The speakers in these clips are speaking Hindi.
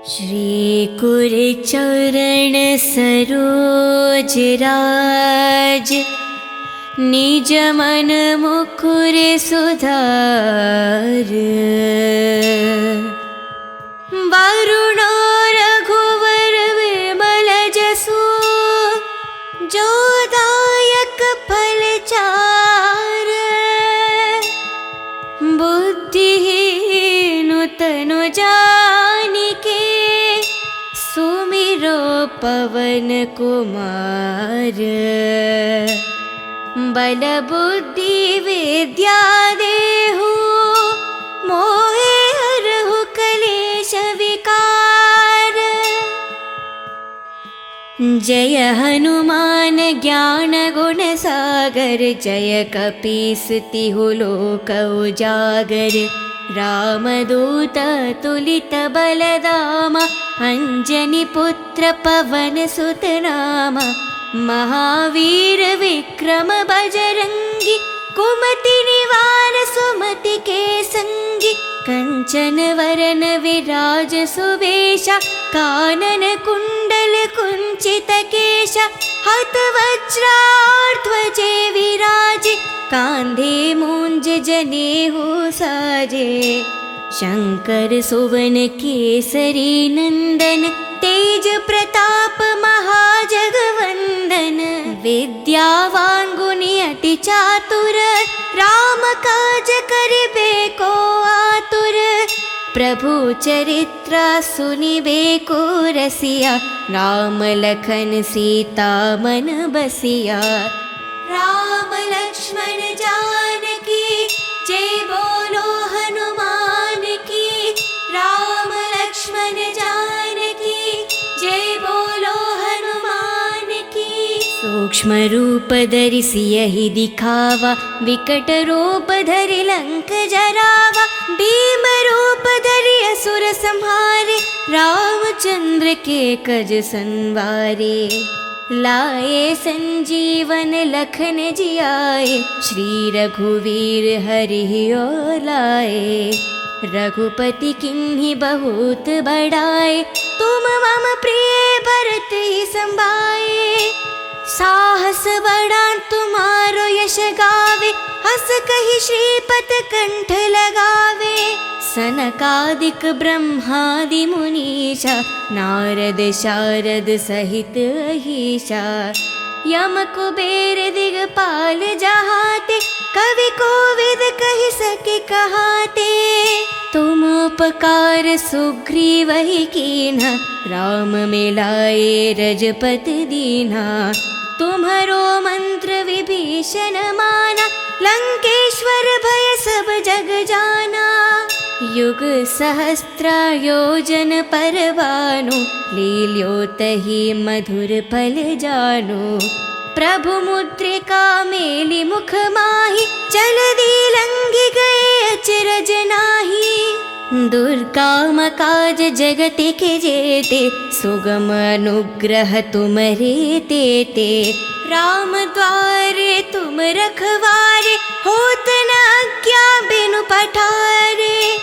श्री कुरचरण सरोज राज, निज मन मुकुर सुधार। वरुणो रघुवर विमल जसु, जो दायक फल चार। बुद्धिहीन तनु जानिके, सुमिरो पवन कुमार। बल बुद्धि विद्या देहु, मोहे हरहु कलेश विकार। जय हनुमान ज्ञान गुण सागर, जय कपीस तिहु लोक उजागर। रामदूत तुलित बलधामा, अंजनी पुत्र पवन सुत नामा। महावीर विक्रम बजरंगी, कुमति निवार सुमति के संगी। कंचन वरन विराज सुवेशा, कानन कुंडल कुंचित केशा। हत वज्राध्वजे विराजे, कांधे मूंज जनेऊ साजे। शंकर सुवन केसरी नंदन, तेज प्रताप महाजगवंदन। विद्यावान गुणी अति चातुर, राम काज करिबे को आतुर। प्रभु चरित्र सुनिबे को रसिया, राम लखन सीता मन बसिया। राम लक्ष्मण जानकी, जय बोलो हनुमान की। राम लक्ष्मण जानकी, जय बोलो हनुमान की। सूक्ष्म रूप धरि सियहि दिखावा, विकट रूप धरि लंक जरावा। भीम रूप धरि असुर संहारे, रामचंद्र के कज संवारे। लाए संजीवन लखन जियाए, श्री रघुवीर हरि और लाए। रघुपति किन्हीं बहुत बड़ाए, तुम मम प्रिय भरत ही संभाए। साहस बड़ा तुम्हारो यश गावे, हस कहि श्रीपत कंठ लगावे। सनकादिक ब्रह्मादि मुनीषा, नारद शारद सहित अहीशा। यम कुबेर दिगपाल जहाते, कवि कोविद कहि सके कहाते। तुम उपकार सुग्रीव ही कीन्हा, राम मिलाए रजपति दीन्हा। तुम्हरो मंत्र विभीषण माना, लंकेश्वर भय सब जग जाना। युग सहस्त्र योजन पर भानु, लील्योतहि मधुर फल जानु। प्रभु मुद्रिका मेलि मुख माहि, जलधि लंघि गए अचरज नाहि। दुर्गम काज जगति के जेते, सुगम अनुग्रह तुम्हरे तेते। राम द्वारे तुम रखवारे, होत न आज्ञा बिनु पठारे।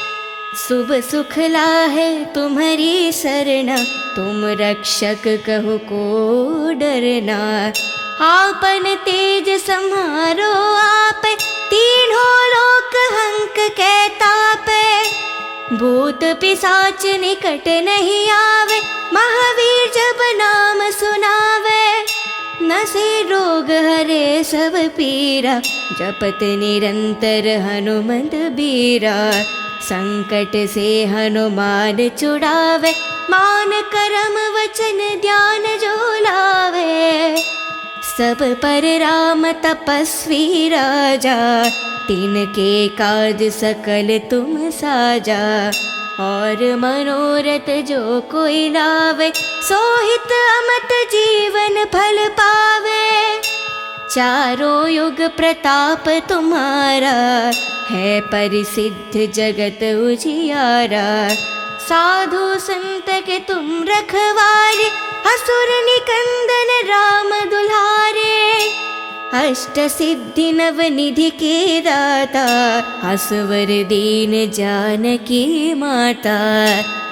शुभ सुख लाहे तुम्हारी सरना, तुम रक्षक कहो को डरना। आपन तेज सम्हारो आपे, तीनों लोक हंक कै तापे। भूत पिशाच निकट नहीं आवे, महावीर जब नाम सुनावे। नसे रोग हरे सब पीरा, जपत निरंतर हनुमंत बीरा। संकट से हनुमान छुड़ावे, मान करम वचन ध्यान जो लावे। सब पर राम तपस्वी राजा, तिनके काज सकल तुम साजा। और मनोरथ जो कोई लावे, सोहित अमत जीवन फल पावे। चारों युग प्रताप तुम्हारा, है परिसिद्ध जगत उजियारा। साधु संत के तुम रखवारे, असुर निकंदन राम दुलारे। अष्ट सिद्धि नवनिधि के दाता, असवर दीन जानकी माता।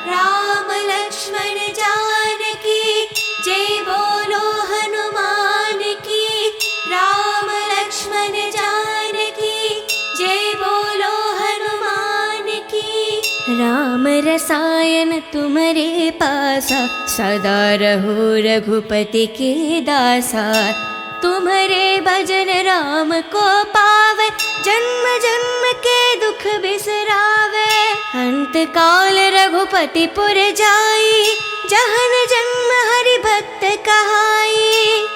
राम लक्ष्मण जानकी जय बोलो हनुमान की। राम लक्ष्मण जानकी जय बोलो हनुमान की। राम रसायन तुम्हारे पासा, सदा रहो रघुपति के दासा। तुम्हारे भजन राम को पावे, जन्म जन्म के दुख बिसरावे। अंत काल रघुपति पुर जाई, जहन जन्म हरि भक्त कहाई।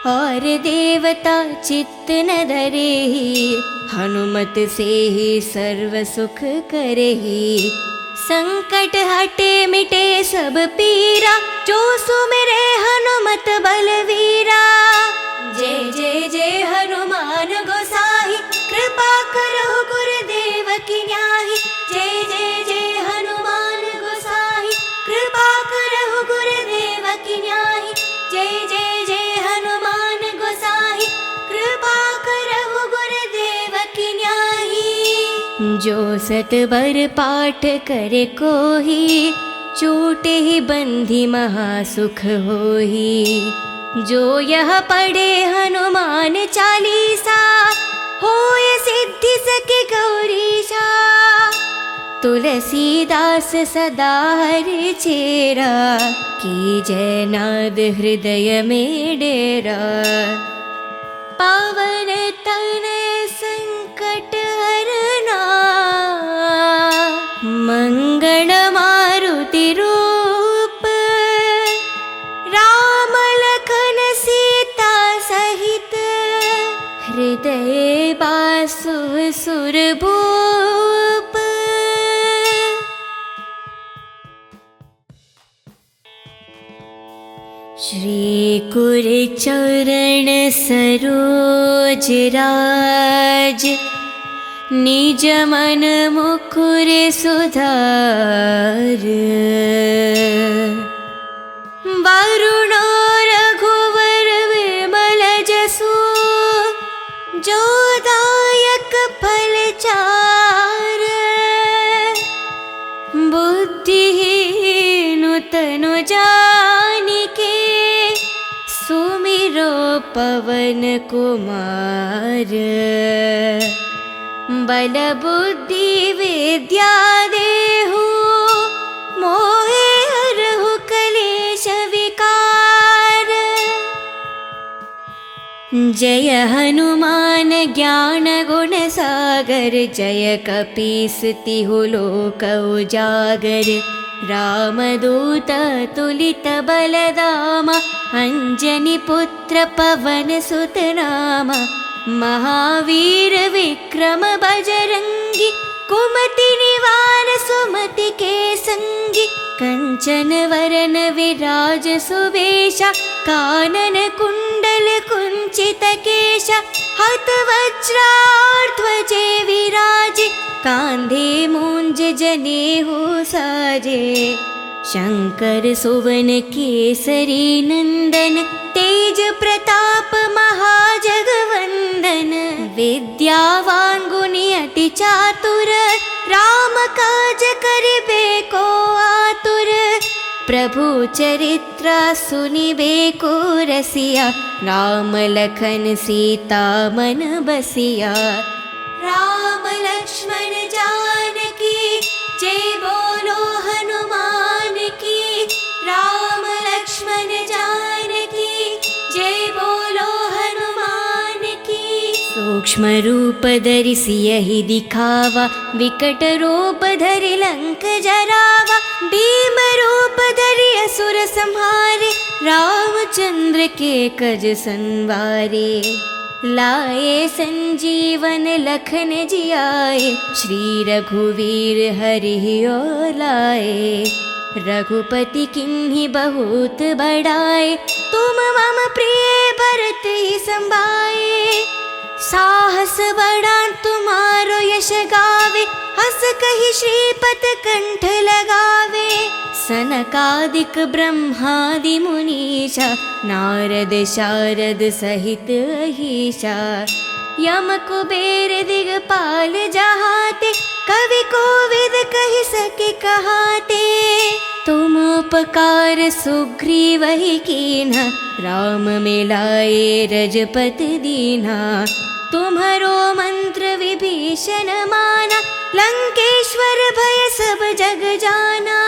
और देवता चित्त न धरेहि, हनुमत से ही सर्व सुख करेहि। संकट हटे मिटे सब पीरा, जो सुमिरे हनुमत बलवीरा। जय जय जय हनुमान गोसाई, कृपा करो गुरुदेव की न्याही। जय जय जय हनुमान गोसाई, कृपा करो गुरुदेव की न्याही। जय जय जय हनुमान गोसाई, कृपा करो गुरुदेव की न्याही। जो सत बर पाठ करे कोही, छूटे ही बंधी महासुख होही। जो यह पढ़े हनुमान चालीसा, होय सिद्धि सके गौरीशा। तुलसीदास सदा हरि चेरा, की जय नाद हृदय में डेरा। पावन तनय संकट हरना, मंगल मारुति रूप। राम लखन सीता सहित, हृदय बासु सुरभूप। श्री कुर चरण सरोज राज, निज मन मुकुर सुधार। वरुण रघुवर विमल जसु, जो दायक फल चार। बुद्धिहीन तनु जानिके, सुमिरो पवन कुमार। बल बुद्धि विद्या देहु, मोहे हरहु कलेश विकार। जय हनुमान ज्ञान गुण सागर, जय कपीस तिहु लोक उजागर। रामदूत तुलित बलधामा, अंजनी पुत्र पवन सुत नामा। महावीर विक्रम बजरंगी, कुमति निवार सुमति के संगी। कंचन वरन विराज सुवेशा, कानन कुंडल कुंचित केशा। हत वज्राध्वजे विराजे, कांधे मूंज जनेऊ साजे। शंकर सुवन केसरी नंदन, तेज प्रताप महाजगवंदन। विद्यावान गुणी अति चातुर, राम काज करिबे को आतुर। प्रभु चरित्र सुनिबे को रसिया, राम लखन सीता मन बसिया। राम लक्ष्मण जानकी जय बोलो हनुमान की। राम लक्ष्मण जानकी जय बोलो हनुमान की। सूक्ष्म रूप धरि सियहि दिखावा, विकट रूप धरि लंक जरावा। भीम रूप धरि असुर संहारे, रामचंद्र के कज संवारे। लाए संजीवन लखन जियाए, श्री रघुवीर हरि लाए। रघुपति किन्हि बहुत बड़ाए, तुम मम प्रिय भरत ही संभाए। साहस बड़ा तुम्हारो यश गावे, हस कहि श्रीपत कंठ लगावे। सनकादिक ब्रह्मादि मुनीषा नारद शारद सहित अहीशा यम कुबेर दिगपाल जहाते कवि कोविद कहि सके कहाते तुम उपकार सुग्रीव ही कीन्हा राम मिलाए रजपत दीन्हा तुम्हारो मंत्र विभीषण माना लंकेश्वर भय सब जग जाना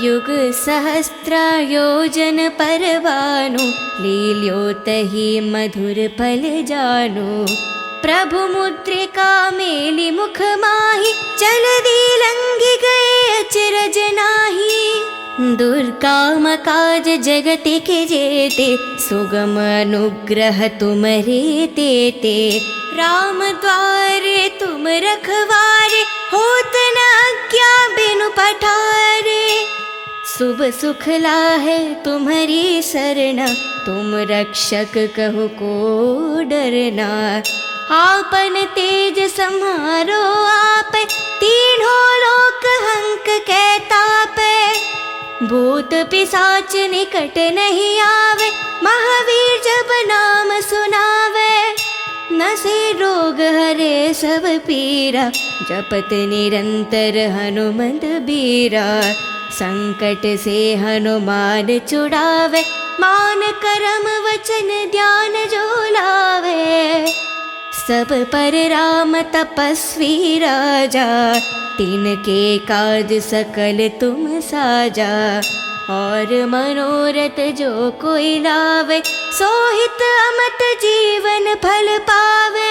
युग सहस्त्र योजन पर भानु लील्यो तहि मधुर फल जानु प्रभु मुद्रिका मेलि मुख माहि जलधि लंघि गए अचरज नाही दुर्गम काज जगति के जेते सुगम अनुग्रह तुम्हारे तेते राम द्वारे तुम रखवारे होत न आज्ञा बिनु पठारे शुभ सुख लाहे तुम्हारी शरण तुम रक्षक कहु को डरना आपन तेज सम्हारो आप तीनों लोक हंक कहतापे भूत पिशाच निकट नहीं आवे महावीर जब नाम सुनावे नसे रोग हरे सब पीरा जपत निरंतर हनुमंत बीरा संकट से हनुमान छुड़ावे मान करम वचन ध्यान जो लावे सब पर राम तपस्वी राजा तिनके काज सकल तुम साजा और मनोरथ जो कोई लावे सोहित अमत जीवन फल पावे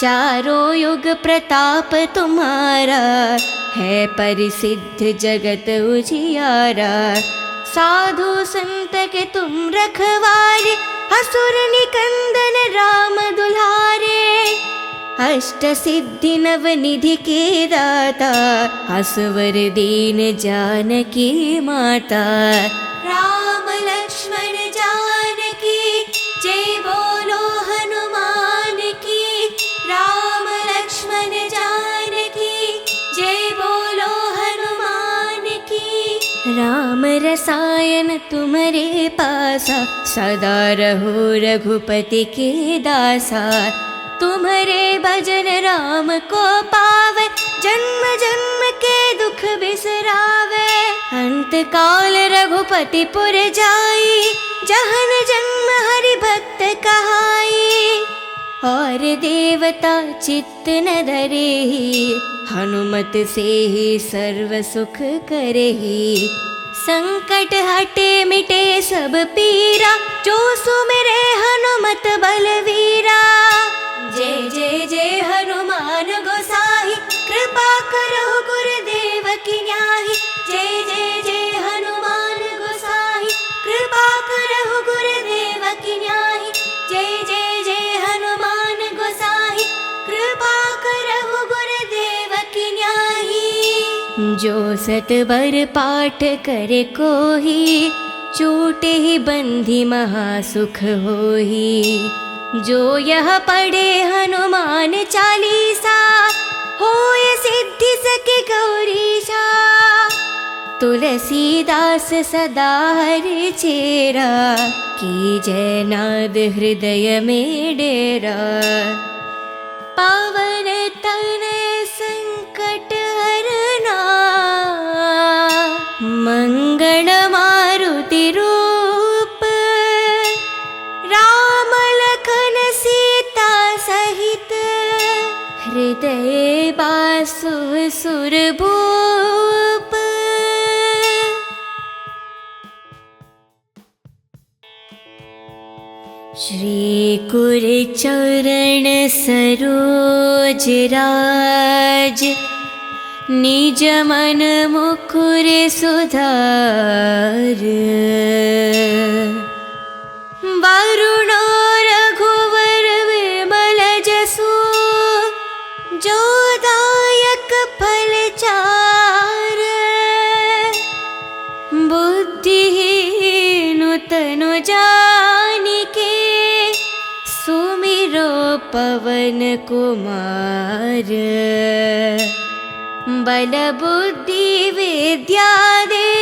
चारों युग प्रताप तुम्हारा है परिसिद्ध जगत उजियारा साधु संत के तुम रखवारे असुर निकंदन राम दुलारे अष्ट सिद्धि नव निधि के दाता असवर दीन जानकी माता राम लक्ष्मण जानकी जय बोलो हनुमान की राम लक्ष्मण जानकी जय बोलो हनुमान की राम रसायन तुम्हारे पासा सदा रहो रघुपति के दासा तुम्हारे भजन राम को पावे जन्म जन्म के दुख बिसरावे अंत काल रघुपति पुर जाई जहन जन्म हरि भक्त कहाई और देवता चित्त न धरेहि हनुमत से ही सर्व सुख करेहि संकट हटे मिटे सब पीरा जो सुमिरे हनुमत बलवीरा जय जय जय हनुमान गोसाई कृपा करो गुरुदेव की न्याही जय जय जय हनुमान गोसाई कृपा करो गुरुदेव की न्याही जय जय जय हनुमान गोसाई कृपा करो गुरुदेव की न्याही जो सतबर पाठ करे कोही चूटे ही बंधी महासुख होही जो यह पढ़े हनुमान चालीसा होय सिद्धि सके गौरीशा तुलसीदास सदा हरि चेरा की जय नाद हृदय में डेरा पावन तनय संकट हरना मंगल मारुति रूप राम लखन सीता सहित हृदय बासु सुरभूप श्री कुरचरण सरोज राज निज मन मुकुर सुधार वरुणो रघुवर विमल जसु जो दायक फल चार बुद्धिहीन तनु जानिके सुमिरो पवन कुमार बल बुद्धि विद्या दे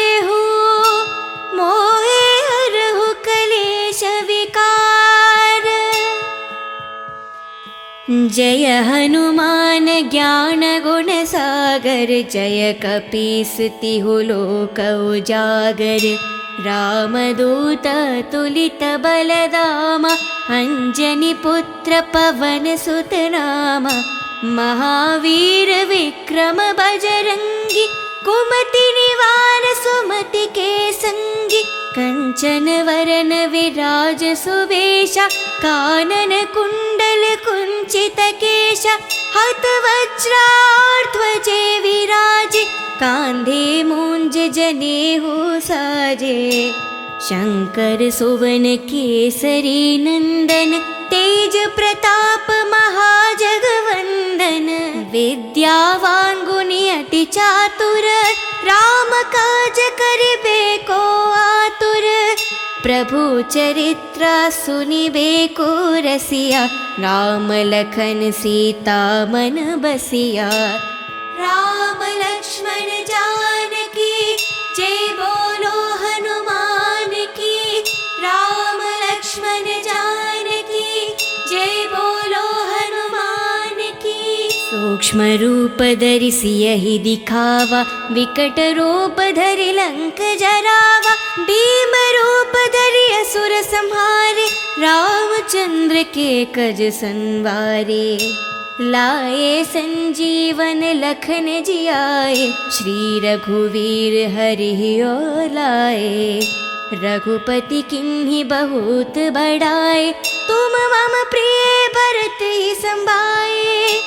जय हनुमान ज्ञान गुण सागर, जय कपीस तिहु लोक उजागर। रामदूत तुलित बलधामा, अंजनी पुत्र पवन सुत नामा। महावीर विक्रम बजरंगी, कुमति निवार सुमति के संगी। कंचन वरन विराज सुवेशा, कानन कुंडल कुंचित केशा। हाथ वज्राध्वजे विराजे, कांधे मूंज जनेऊ साजे। शंकर सुवन केसरी नंदन, तेज प्रताप महाजगवंदन। विद्यावान गुणी अति चातुर, राम काज करिबे को आतुर। प्रभु चरित्र सुनिबे को रसिया, राम लखन सीता मन बसिया। राम लक्ष्मण जानकी, जय बोलो हनुमान की। राम लक्ष्मण जानकी, जय बोलो हनुमान की। सूक्ष्म रूप धरि सियहि दिखावा, विकट रूप धरि लंक जरावा। भीम रूप धरि असुर संहारे, रामचंद्र के कज संवारे। लाए संजीवन लखन जियाए, श्री रघुवीर हरि लाए। रघुपति किन्हि बहुत बड़ाए, तुम मम प्रिय भरत ही संभाए।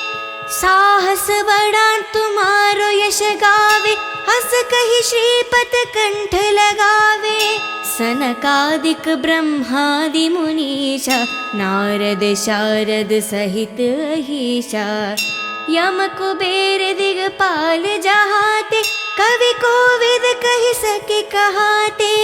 साहस बड़ा तुम्हारो यश गावे, हस कहि श्रीपत कंठ लगावे। सनकादिक ब्रह्मादि मुनीषा, नारद शारद सहित अहीशा। यम कुबेर दिगपाल जहाते, कवि कोविद कहि सके कहाते।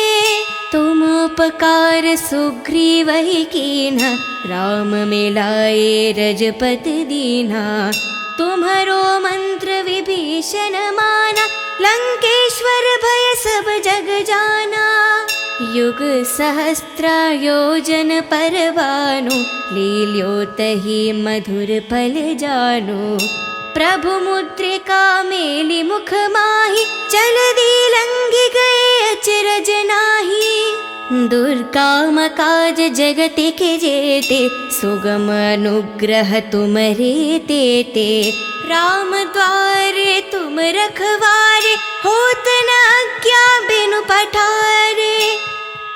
तुम उपकार सुग्रीव ही कीन्हा, राम मिलाए रजपत दीन्हा। तुम्हरो मंत्र विभीषण माना, लंकेश्वर भय सब जग जाना। युग सहस्त्र योजन पर भानु, लील्योतहि मधुर फल जानु। प्रभु मुद्रिका मेलि मुख माहि, जलधि लंघि गए अचरज नाहि। दुर्गम काज जगति के जेते, सुगम अनुग्रह तुमरे तेते। राम द्वारे तुम रखवारे, होत न आज्ञा बिनु पठारे।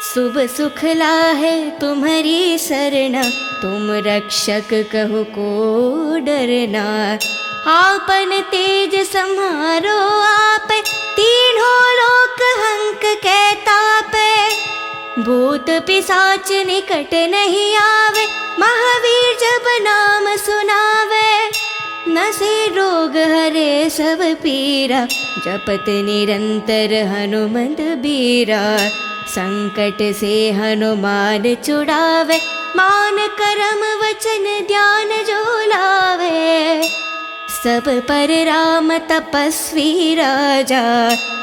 शुभ सुख लाहे तुम्हारी सरना, तुम रक्षक कहो को डरना। आपन तेज सम्हारो आप, तीनों लोक हंक के तापे। भूत पिशाच निकट नहीं आवे, महावीर जब नाम सुनावे। नसे रोग हरे सब पीरा, जपत निरंतर हनुमंत बीरा। संकट से हनुमान छुड़ावे, मान करम वचन ध्यान जो लावे। सब पर राम तपस्वी राजा,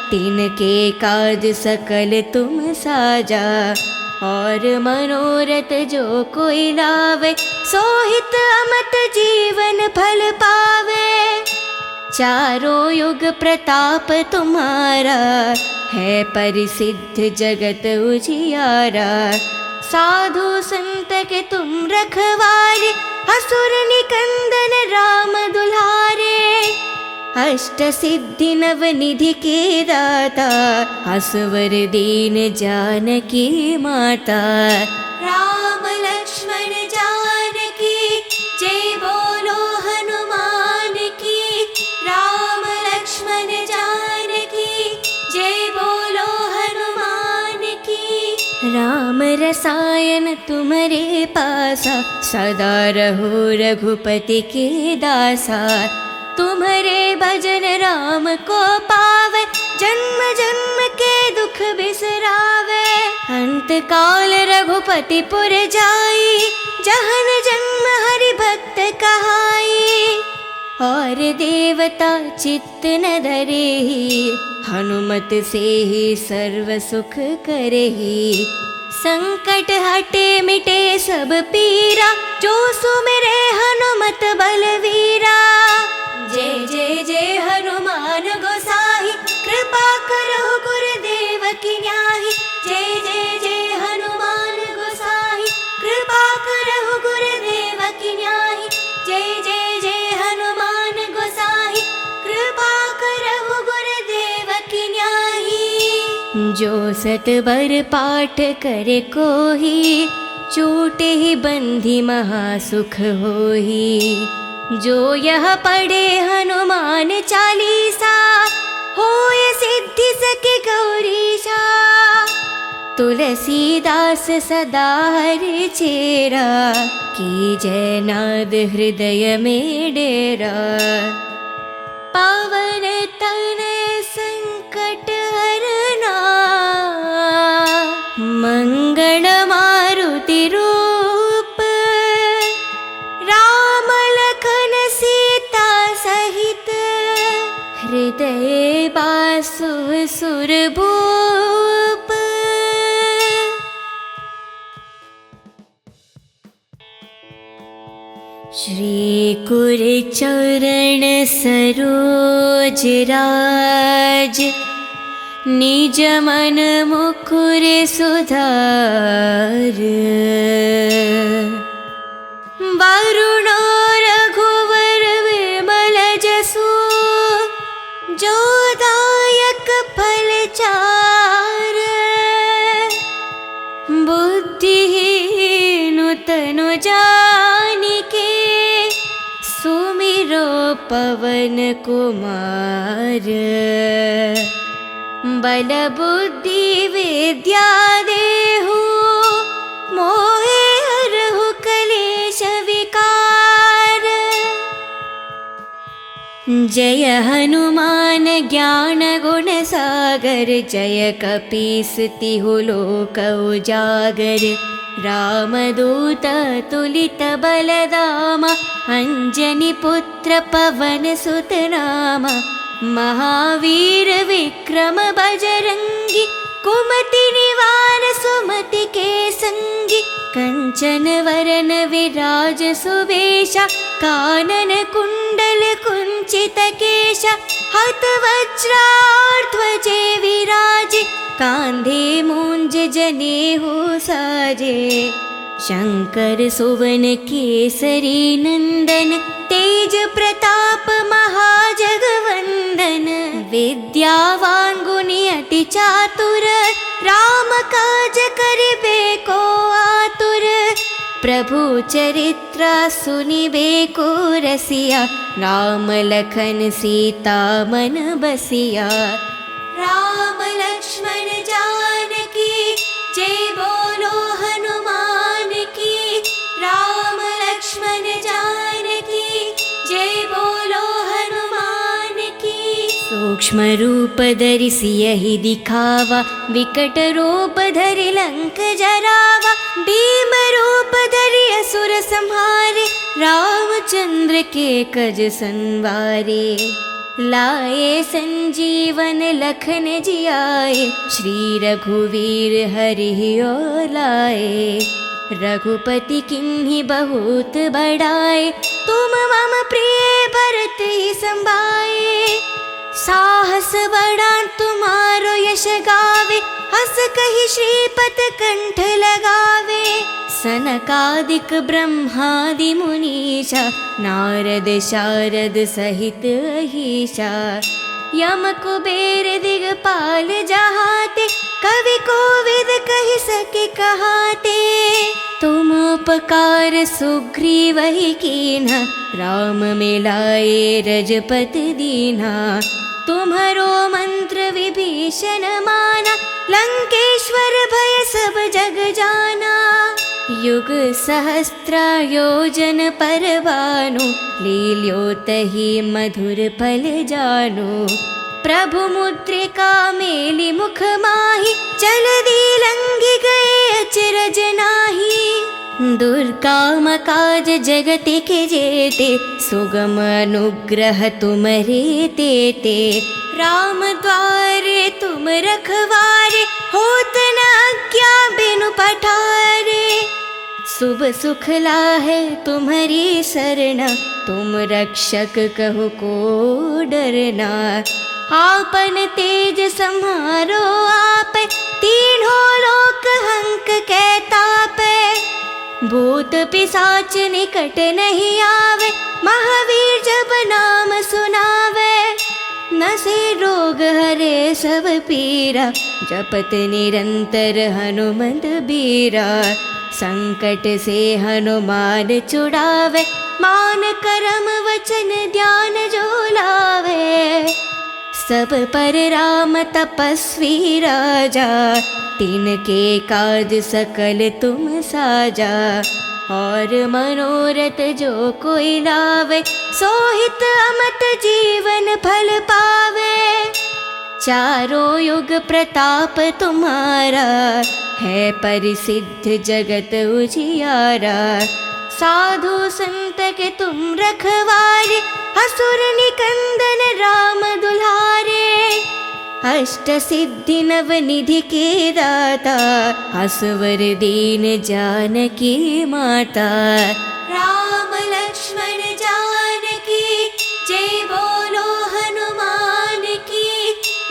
तिनके काज सकल तुम साजा। और मनोरथ जो कोई लावे, सोहित अमत जीवन फल पावे। चारों युग प्रताप तुम्हारा, है परिसिद्ध जगत उजियारा। साधु संत के तुम रखवारे, असुर निकंदन राम दुलारे। अष्ट सिद्धि नव निधि के दाता, असवर दीन जानकी माता। राम लक्ष्मण जानकी, जय बोलो हनुमान की। राम लक्ष्मण जानकी, जय बोलो हनुमान की। राम रसायन तुम्हारे पासा, सदा रहो रघुपति के दासा। तुम्हारे भजन राम को पावे, जन्म जन्म के दुख बिसरावे। अंत काल रघुपति पुर जाई, जहन जन्म हरि भक्त कहाई। और देवता चित्त न धरेहि, हनुमत से ही सर्व सुख करेहि। संकट हटे मिटे सब पीरा, जो सुमिरे हनुमत बलवीरा। जय जय जय हनुमान गोसाई, कृपा करो गुरुदेव की न्याही। जय जय जय हनुमान गोसाई, कृपा करो गुरुदेव की न्याही। जय जय जय हनुमान गोसाई, कृपा करो गुरुदेव की न्याही। जो सतबर पाठ करे कोही, छूटे ही बंधी महासुख होही। जो यह पढ़े हनुमान चालीसा, होय सिद्धि सके गौरीशा। तुलसीदास सदा हरि चेरा, की जय नाद हृदय में डेरा। पावन तनय संकट हरना, मंगल मारुति रूप। राम लखन सीता सहित, हृदय बासु सुरभूप। श्री कुरचरण सरोज राज, निज मन मुकुर सुधार। वरुण रघुवर विमल जसु, जो दायक फल चार। बुद्धिहीन तनु जानिके, सुमिरो पवन कुमार। बल बुद्धि विद्या देहु, मोहे हरहु कलेश विकार। जय हनुमान ज्ञान गुण सागर, जय कपीस तिहु लोक उजागर। रामदूत तुलित बलधामा, अंजनी पुत्र पवन सुत नामा। महावीर विक्रम बजरंगी, कुमति निवार सुमति के संगी। कंचन वरन विराज सुबेशा, कानन कुंडल कुंचित केशा। हत वज्राध्वजे विराजे, कांधे मूंज जनेऊ साजे। शंकर सुवन केसरी नंदन, तेज प्रताप महाजगवंदन। विद्यावान गुणी अति चातुर, राम काज करिबे को आतुर। प्रभु चरित्र सुनिबे को रसिया, राम लखन सीता मन बसिया। राम लक्ष्मण जानकी, जय बोलो हनुमान की। राम लक्ष्मण जानकी, जय बोलो हनुमान की। सूक्ष्म रूप धरि सियहि दिखावा, विकट रूप धरि लंक जरावा। भीम रूप धरि असुर संहारे, रामचंद्र के कज संवारे। लाए संजीवन लखन जियाए, श्री रघुवीर हरि ओर लाए। रघुपति किन्हीं बहुत बड़ाए, तुम मम प्रिय भरत ही संभाए। साहस बड़ा तुम्हारो यश गावे, हस कहि श्रीपत कंठ लगावे। सनकादिक ब्रह्मादि मुनीषा, नारद शारद सहित अहीशा। यम कुबेर दिगपाल जहाते, कवि कोविद कहि सके कहाते। तुम उपकार सुग्रीव ही कीन्हा, राम मिलाए रजपति दीन्हा। तुम्हारो मंत्र विभीषण माना, लंकेश्वर भय सब जग जाना। युग सहस्त्र योजन पर भानु, लील्यो तहि मधुर फल जानु। प्रभु मुद्रिका मेलि मुख माहि, जलधि लंघि गए अचरज नाही। दुर्गम काज जगत के जेते, सुगम अनुग्रह तुम्हारे तेते। राम द्वारे तुम रखवारे, होत न आज्ञा बिनु पठारे। शुभ सुख लाहे तुम्हारी शरण, तुम रक्षक कहो को डरना। आपन तेज सम्हारो आप, तीनों लोक हंक के तापे। भूत पिशाच निकट नहीं आवे, महावीर जब नाम सुनावे। नसे रोग हरे सब पीरा, जपत निरंतर हनुमंत बीरा। संकट से हनुमान छुड़ावे, मान करम वचन ध्यान जो लावे। सब पर राम तपस्वी राजा, तिनके काज सकल तुम साजा। और मनोरथ जो कोई लावे, सोहित अमत जीवन फल पावे। चारों युग प्रताप तुम्हारा, है परिसिद्ध जगत उजियारा। साधु संत के तुम रखवारे, असुर निकंदन राम दुलारे। अष्ट सिद्धि नव निधि के दाता, असवर दीन जानकी माता। राम लक्ष्मण